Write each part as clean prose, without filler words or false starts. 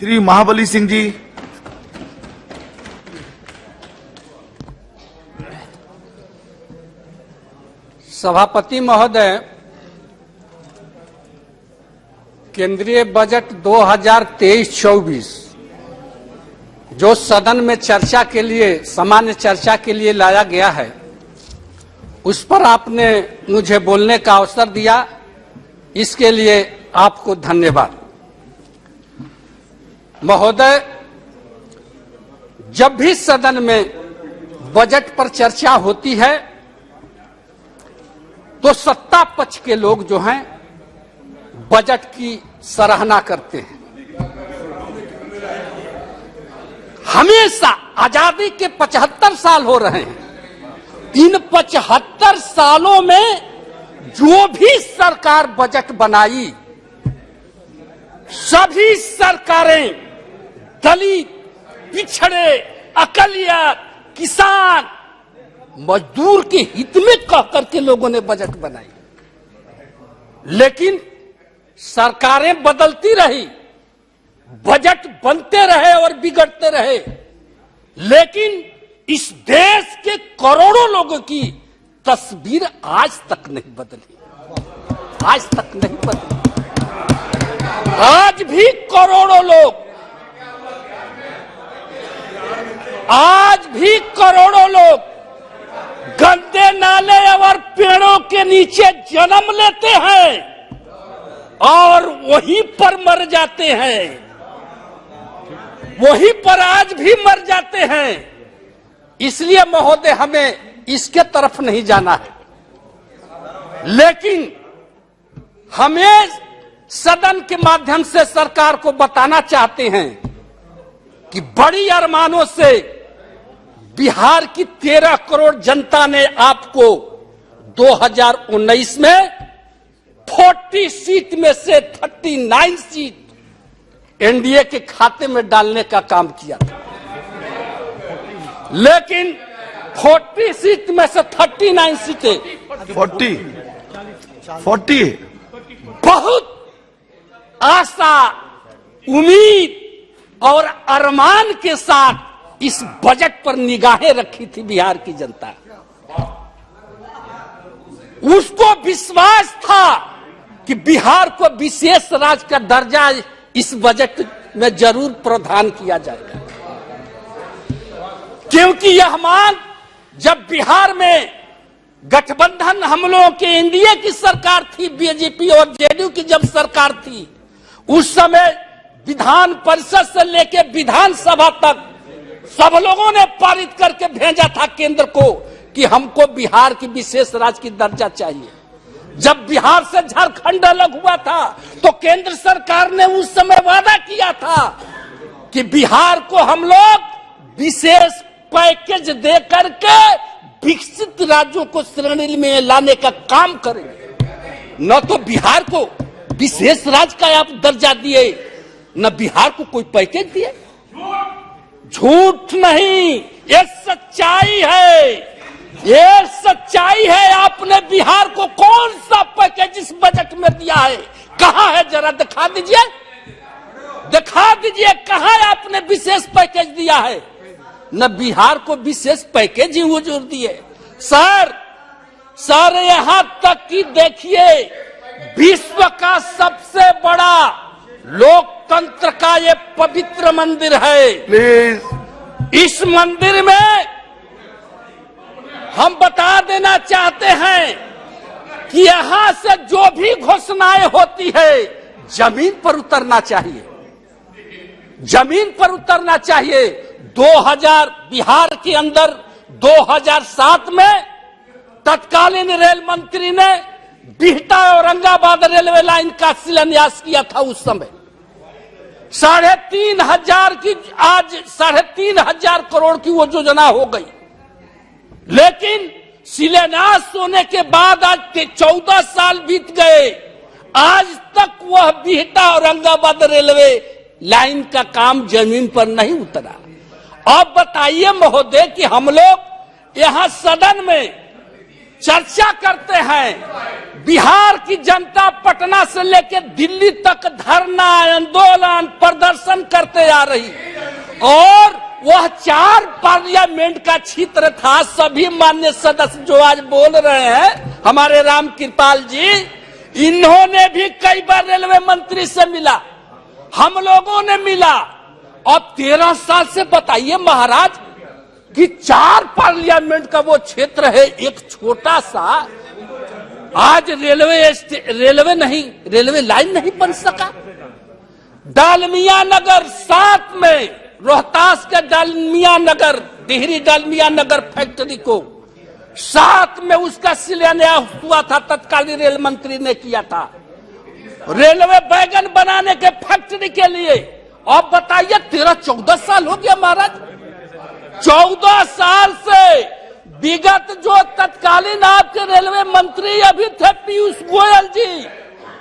श्री महाबली सिंह जी। सभापति महोदय, केंद्रीय बजट 2023-24 जो सदन में चर्चा के लिए, सामान्य चर्चा के लिए लाया गया है, उस पर आपने मुझे बोलने का अवसर दिया, इसके लिए आपको धन्यवाद। महोदय, जब भी सदन में बजट पर चर्चा होती है तो सत्ता पक्ष के लोग जो हैं बजट की सराहना करते हैं। हमेशा आजादी के 75 साल हो रहे हैं, इन 75 सालों में जो भी सरकार बजट बनाई, सभी सरकारें दलित, पिछड़े, अकलियत, किसान, मजदूर के हित में कह करके लोगों ने बजट बनाई। लेकिन सरकारें बदलती रही, बजट बनते रहे और बिगड़ते रहे, लेकिन इस देश के करोड़ों लोगों की तस्वीर आज तक नहीं बदली, आज तक नहीं बदली। आज भी करोड़ों लोग, आज भी करोड़ों लोग गंदे नाले और पेड़ों के नीचे जन्म लेते हैं और वहीं पर मर जाते हैं, वहीं पर आज भी मर जाते हैं। इसलिए महोदय, हमें इसके तरफ नहीं जाना है, लेकिन हमें सदन के माध्यम से सरकार को बताना चाहते हैं कि बड़ी अरमानों से बिहार की 13 करोड़ जनता ने आपको 2019 में 40 सीट में से 39 सीट एनडीए के खाते में डालने का काम किया था। लेकिन 40 सीट में से 39 सीटें 40 बहुत आशा, उम्मीद और अरमान के साथ इस बजट पर निगाहें रखी थी बिहार की जनता। उसको विश्वास था कि बिहार को विशेष राज्य का दर्जा इस बजट में जरूर प्रदान किया जाएगा, क्योंकि यह मांग जब बिहार में गठबंधन हम लोगों के एनडीए की सरकार थी, बीजेपी और जेडीयू की जब सरकार थी, उस समय विधान परिषद से लेकर विधानसभा तक सब लोगों ने पारित करके भेजा था केंद्र को कि हमको बिहार की विशेष राज्य की दर्जा चाहिए। जब बिहार से झारखंड अलग हुआ था तो केंद्र सरकार ने उस समय वादा किया था कि बिहार को हम लोग विशेष पैकेज दे करके विकसित राज्यों को श्रेणी में लाने का काम करेंगे। न तो बिहार को विशेष राज्य का आप दर्जा दिए, न बिहार को कोई पैकेज दिए। झूठ नहीं, ये सच्चाई है, ये सच्चाई है। आपने बिहार को कौन सा पैकेज इस बजट में दिया है? कहां है? जरा दिखा दीजिए, दिखा दीजिए कहां आपने विशेष पैकेज दिया है। न बिहार को विशेष पैकेज ही हुजूर दिए। सर यहां तक कि देखिए, विश्व का सबसे बड़ा लोकतंत्र का ये पवित्र मंदिर है। प्लीज, इस मंदिर में हम बता देना चाहते हैं कि यहां से जो भी घोषणाएं होती है जमीन पर उतरना चाहिए, जमीन पर उतरना चाहिए। 2000 बिहार के अंदर 2007 में तत्कालीन रेल मंत्री ने बिहटा औरंगाबाद रेलवे लाइन का शिलान्यास किया था। उस समय 3,500 की, आज 3,500 करोड़ की वो योजना हो गई। लेकिन शिलान्यास होने के बाद आज 14 साल बीत गए, आज तक वह बिहटा औरंगाबाद रेलवे लाइन का काम जमीन पर नहीं उतरा। अब बताइए महोदय कि हम लोग यहां सदन में चर्चा करते हैं, बिहार की जनता पटना से लेकर दिल्ली तक धरना, आंदोलन, प्रदर्शन करते आ रही और वह 4 पार्लियामेंट का क्षेत्र था। सभी माननीय सदस्य जो आज बोल रहे हैं, हमारे राम कृपाल जी, इन्होंने भी कई बार रेलवे मंत्री से मिला, हम लोगों ने मिला। अब 13 साल से बताइए महाराज कि 4 पार्लियामेंट का वो क्षेत्र है, एक छोटा सा, आज रेलवे लाइन नहीं बन सका। डालमिया नगर 7 में, रोहतास के डालमिया नगर, डिहरी डालमिया नगर फैक्ट्री को 7 में उसका शिलान्यास हुआ था, तत्कालीन रेल मंत्री ने किया था, रेलवे वैगन बनाने के फैक्ट्री के लिए। अब बताइए 13-14 साल हो गया महाराज, 14 साल से विगत जो तत्कालीन आपके रेलवे मंत्री अभी थे पीयूष गोयल जी,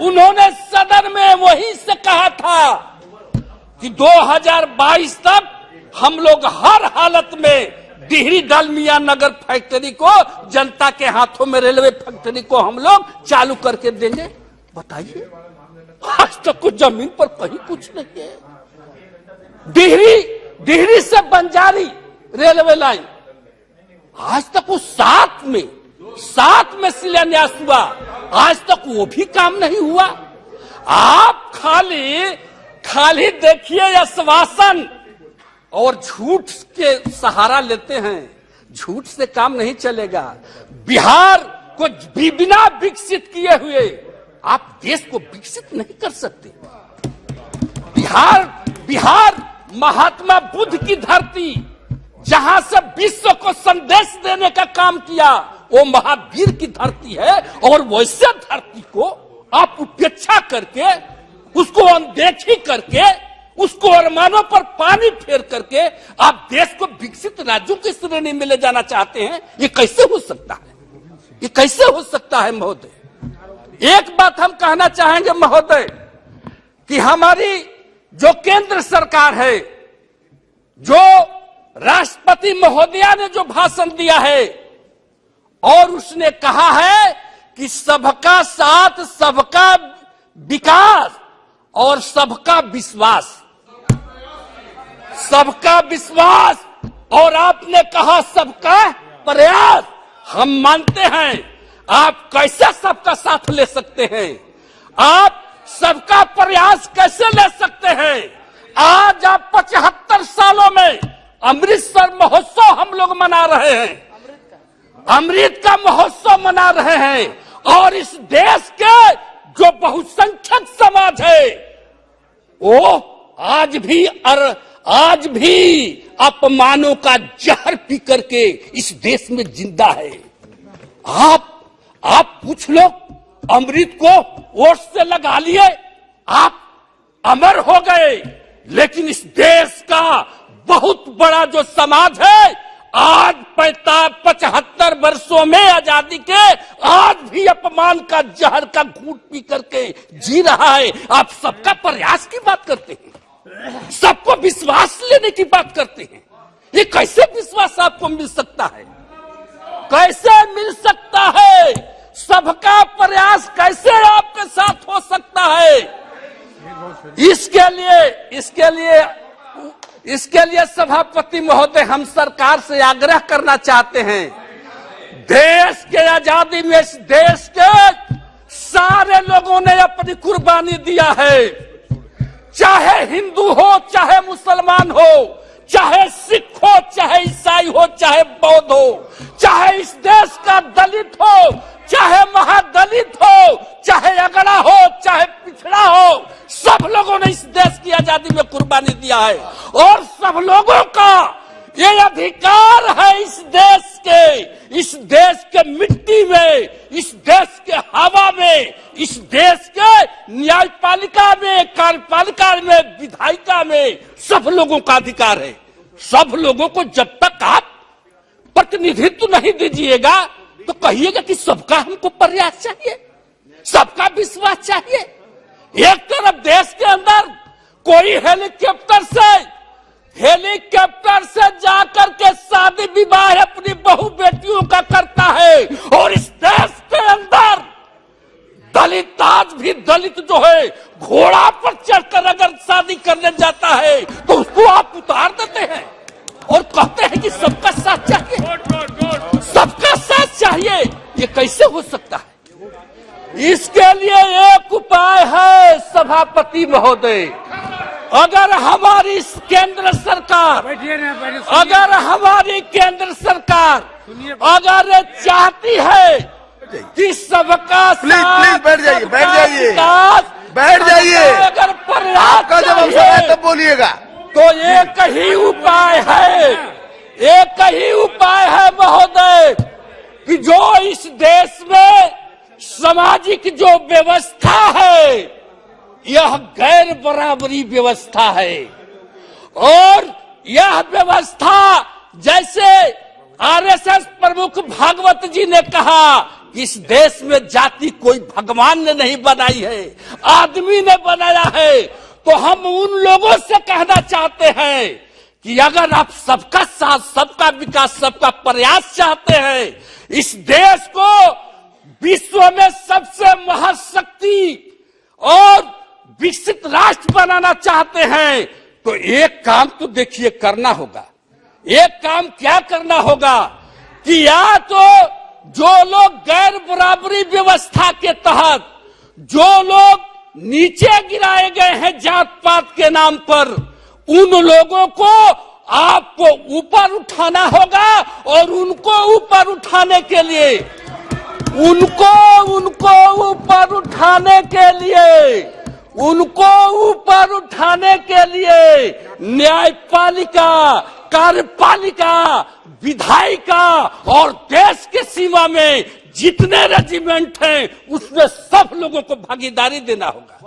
उन्होंने सदन में वही से कहा था कि 2022 तक हम लोग हर हालत में डिहरी डालमिया नगर फैक्ट्री को, जनता के हाथों में रेलवे फैक्ट्री को हम लोग चालू करके देंगे। बताइए आज तक कुछ जमीन पर कहीं कुछ नहीं है। डिहरी से बंजारी रेलवे लाइन आज तक वो 7 में शिलान्यास हुआ, आज तक वो भी काम नहीं हुआ। आप खाली देखिए आश्वासन और झूठ के सहारा लेते हैं, झूठ से काम नहीं चलेगा। बिहार को बिना विकसित किए हुए आप देश को विकसित नहीं कर सकते। बिहार महात्मा बुद्ध की धरती, जहां से विश्व को संदेश देने का काम किया, वो महावीर की धरती है। और वैसे धरती को आप उपेक्षा करके, उसको अनदेखी करके, उसको अरमानों पर पानी फेर करके आप देश को विकसित राज्यों की श्रेणी में ले जाना चाहते हैं। ये कैसे हो सकता है? ये कैसे हो सकता है महोदय? एक बात हम कहना चाहेंगे महोदय कि हमारी जो केंद्र सरकार है, जो राष्ट्रपति महोदया ने जो भाषण दिया है और उसने कहा है कि सबका साथ, सबका विकास और सबका विश्वास, सबका विश्वास, और आपने कहा सबका प्रयास। हम मानते हैं आप कैसे सबका साथ ले सकते हैं, आप सबका प्रयास कैसे ले सकते हैं। आज आप 75 सालों में अमृतसर महोत्सव हम लोग मना रहे हैं, अमृत का महोत्सव मना रहे हैं। और इस देश के जो बहुसंख्यक समाज है वो आज भी अपमानों का जहर पी करके इस देश में जिंदा है। आप पूछ लो, अमृत को वोट से लगा लिए, आप अमर हो गए, लेकिन इस देश का बहुत बड़ा जो समाज है आज 75 वर्षों में आजादी के आज भी अपमान का जहर का घूंट पी करके जी रहा है। आप सबका प्रयास की बात करते हैं, सबको विश्वास लेने की बात करते हैं। ये कैसे विश्वास आपको मिल सकता है? कैसे मिल सकता है? सबका प्रयास कैसे आपके साथ हो सकता है? इसके लिए सभापति महोदय, हम सरकार से आग्रह करना चाहते हैं, देश के आजादी में इस देश के सारे लोगों ने अपनी कुर्बानी दिया है, चाहे हिंदू हो, चाहे मुसलमान हो, चाहे सिख हो, चाहे ईसाई हो, चाहे बौद्ध हो, चाहे इस देश का दलित हो, चाहे महादलित हो, चाहे अगड़ा हो, चाहे पिछड़ा हो, सब लोगों ने इस देश की आजादी में कुर्बानी दिया है। और सब लोगों का ये अधिकार है इस देश के मिट्टी में, इस देश के हवा में, इस देश के न्यायपालिका में, कार्यपालिका में, विधायिका में, सब लोगों का अधिकार है। सब लोगों को जब तक आप प्रतिनिधित्व नहीं दीजिएगा तो कहिएगा कि सबका हमको प्रयास चाहिए, सबका विश्वास चाहिए। एक तरफ देश के अंदर कोई हेलीकॉप्टर से जाकर के शादी विवाह अपनी बहू बेटियों का करता है, और इस देश के अंदर दलित आज भी दलित जो है घोड़ा पर चढ़कर अगर शादी करने जाता है तो उसको आप उतार देते हैं और कहते हैं कि सबका साथ चाहिए, सबका साथ चाहिए। ये कैसे हो सकता है? इसके लिए एक उपाय है सभापति महोदय, अगर हमारी केंद्र सरकार अगर चाहती है कि सबका प्लीज बैठ जाइए, बैठ जाइए। अगर आपका जब अवसर है तब बोलिएगा। तो एक ही उपाय है महोदय कि जो इस देश में सामाजिक जो व्यवस्था है यह गैर बराबरी व्यवस्था है, और यह व्यवस्था जैसे आरएसएस प्रमुख भागवत जी ने कहा कि इस देश में जाति कोई भगवान ने नहीं बनाई है, आदमी ने बनाया है। तो हम उन लोगों से कहना चाहते हैं कि अगर आप सबका साथ, सबका विकास, सबका प्रयास चाहते हैं, इस देश को विश्व में सबसे महाशक्ति और विकसित राष्ट्र बनाना चाहते हैं, तो एक काम तो देखिए करना होगा। एक काम क्या करना होगा कि या तो जो लोग गैर बराबरी व्यवस्था के तहत जो लोग नीचे गिराए गए हैं जात पात के नाम पर, उन लोगों को आपको ऊपर उठाना होगा, और उनको ऊपर उठाने के लिए उनको ऊपर उठाने के लिए न्यायपालिका, कार्यपालिका, विधायिका और देश के सीमा में जितने रेजिमेंट हैं उसमें सब लोगों को भागीदारी देना होगा,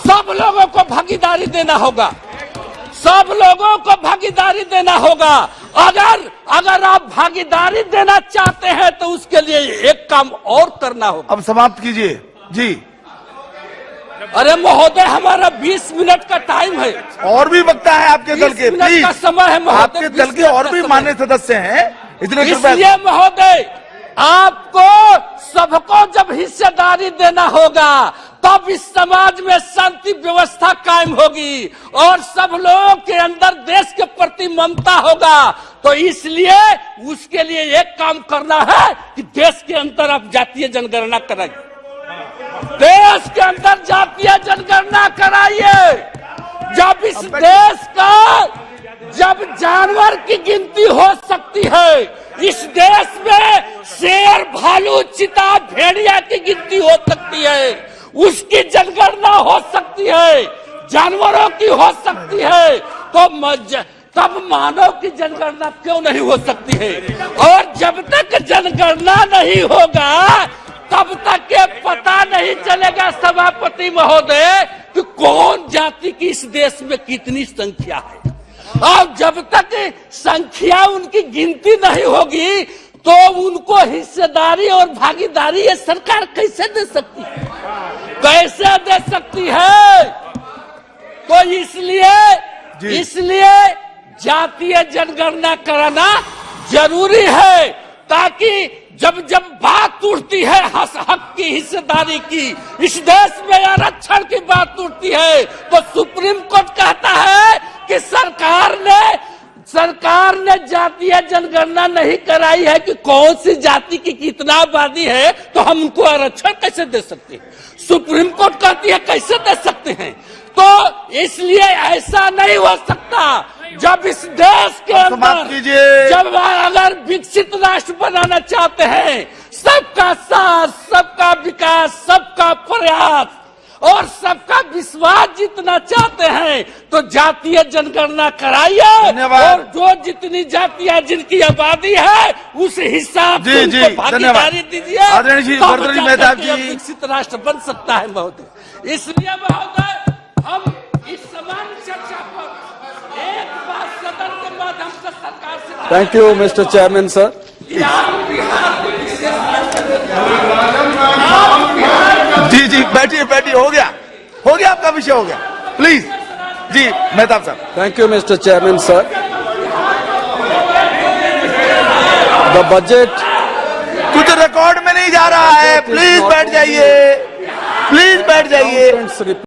सब लोगों को भागीदारी देना होगा, सब लोगों को भागीदारी देना होगा। अगर आप भागीदारी देना चाहते हैं तो उसके लिए एक काम और करना होगा। अब समाप्त कीजिए जी। अरे महोदय, हमारा 20 मिनट का टाइम है। और भी वक्ता है आपके दल के, 20 मिनट का समय है महोदय। आपके दल के और भी मान्य सदस्य हैं, इसलिए महोदय आपको सबको जब हिस्सेदारी देना होगा तब इस समाज में शांति व्यवस्था कायम होगी और सब लोगों के अंदर देश के प्रति ममता होगा। तो इसलिए उसके लिए एक काम करना है कि देश के अंदर आप जातीय जनगणना कराइए, देश के अंदर जातीय जनगणना कराइए। जब इस देश का जब जानवर की गिनती हो सकती है, इस देश में शेर, भालू, चीता, भेड़िया की गिनती हो सकती है, उसकी जनगणना हो सकती है, जानवरों की हो सकती है, तो तब मानव की जनगणना क्यों नहीं हो सकती है? और जब तक जनगणना नहीं होगा तब तक ये पता नहीं चलेगा सभापति महोदय कि कौन जाति की इस देश में कितनी संख्या है। और जब तक संख्या उनकी गिनती नहीं होगी तो उनको हिस्सेदारी और भागीदारी ये सरकार कैसे दे सकती है, कैसे दे सकती है? तो इसलिए जातीय जनगणना कराना जरूरी है, ताकि जब बात उठती है हक की, हिस्सेदारी की, इस देश में आरक्षण की बात उठती है तो सुप्रीम कोर्ट कहता है कि सरकार ने जातीय जनगणना नहीं कराई है कि कौन सी जाति की कितना आबादी है, तो हम उनको आरक्षण कैसे दे सकते हैं? सुप्रीम कोर्ट कहती है कैसे दे सकते हैं? तो इसलिए ऐसा नहीं हो सकता। जब इस देश के अंदर जब अगर विकसित राष्ट्र बनाना चाहते हैं, सबका साथ, सबका विकास, सबका प्रयास और सबका विश्वास जीतना चाहते हैं तो जातीय जनगणना कराइए, और जो जितनी जातियां जिनकी आबादी है उस हिसाब से उनको भागीदारी दीजिए, तब विकसित राष्ट्र बन सकता है महोदय। इसलिए महोदय हम इस समान चर्चा पर एक बार सदन के माध्यम से सरकार से thank you mister chairman sir. जी बैठिए, हो गया आपका विषय हो गया। प्लीज जी मेहताब साहब। Thank you mister chairman sir. The budget कुछ रिकॉर्ड में नहीं जा रहा है, प्लीज बैठ जाइए, प्लीज बैठ जाइए। Conference